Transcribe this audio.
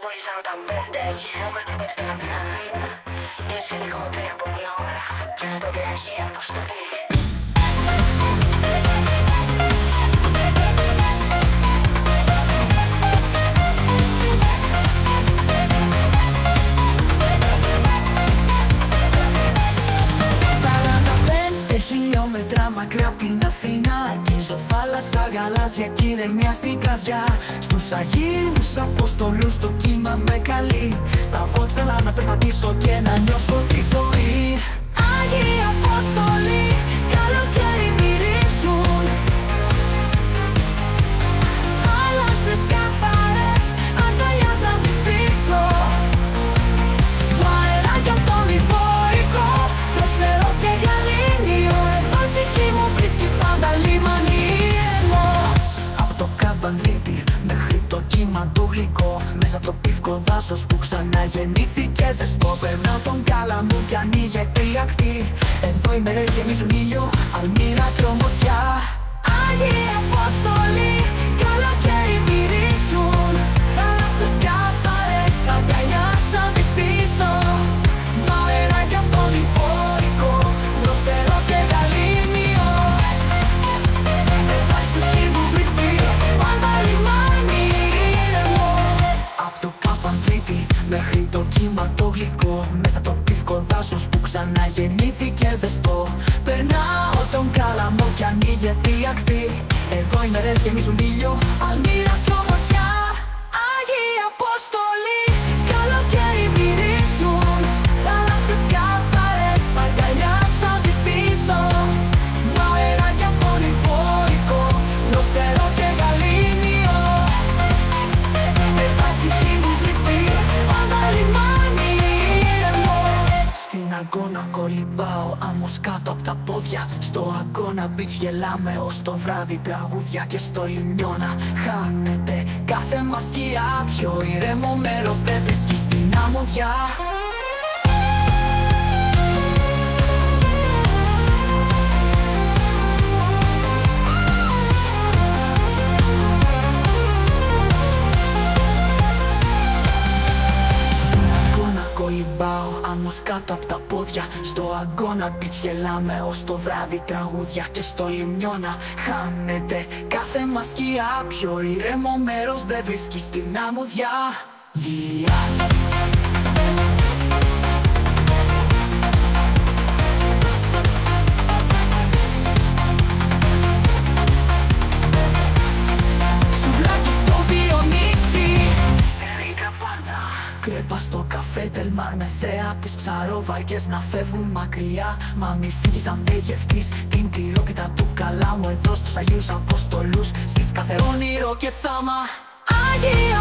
πολύ σαν τα πέντε χιλιόμετρα με την αυγά. Είσαι λίγο πριν από μια ώρα και στο τρέχει αποστολή. Μακριά απ' την Αθήνα, αγγίζω θάλασσα, γαλάζια κι ηρεμία στην καρδιά. Στους Αγίους Αποστολούς το κύμα με καλεί, στα Βότσαλα να περπατήσω και να νιώσω τη ζωή. Άγιοι Απόστολοι, καλοκαίρι μυρίζουν, θάλασσες καθαρές αγκαλιάζαν τη φύσο. Αεράκια από τον Ιβόικο, δροσερό και γαλήνιο, εδώ η ψυχή μου βρίσκει πάντα λίμανι ήρεμο. Απ' το Καμπανδρίτη μέχρι το κύμα του γλυκό, μέσα από το πύφκο δάσος που ξαναγεννήθηκε ζεστό, περνάω τον Κάλαμο κι ανοίγεται η ακτή. Εδώ οι μέρες γεμίζουν ήλιο, αλμύρα και ομορφιά. Άγιοι Απόστολοι, καλοκαίρι μυρίζουν, θάλασσες καθαρές αγκαλιάσαν τη φύσο. Αεράκια από τον Ιβόικο, δροσερό και γαλήνιο, εδώ η ψυχή μου βρίσκει πάντα λιμάνι ήρεμο. Απ' το Καμπανδρίτη μέχρι το κύμα το γλυκό, μέσα από το πύφκο δάσος που ξαναγεννήθηκε ζεστό, περνάω τον Κάλαμο κι ανοίγεται η ακτή. Εδώ οι μέρες γεμίζουν ήλιο, αλμύρα κι ομορφιά. Άγιοι Απόστολοι, καλοκαίρι μυρίζουν, θάλασσες καθαρές αγκαλιάσαν τη φύσο. Αεράκια από τον Ιβόικο, δροσερό και γαλήνιο, εδώ η ψυχή μου βρίσκει πάντα λιμάνι ήρεμο. Στην Αγκώνα κολυμπάω, άμμος κάτω απ' τα πόδια. Στο Αγκώνα beach γελάμε ως το βράδυ, τραγούδια και στο λιμνιώνα χάνεται κάθε μας σκιά. Πιο ήρεμο μέρος δεν βρίσκεις στην αμμουδιά. Κολυμπάω, άμμος κάτω απ' τα πόδια. Στο Αγκώνα beach γελάμε ως το βράδυ, τραγούδια και στο λιμνιώνα χάνεται κάθε μας σκιά. Πιο ήρεμο μέρος δεν βρίσκεις στην αμμουδιά. Κρέπα στο καφέ Τελμάρ με θέα τις ψαρόβαρκες να φεύγουν μακριά. Μα μη φύγεις αν δεν γευτείς την τυρόπιτα του Καλάμου, εδώ στους Αγίους Αποστολούς, στις κάθε όνειρο και θάμα. Άγιοι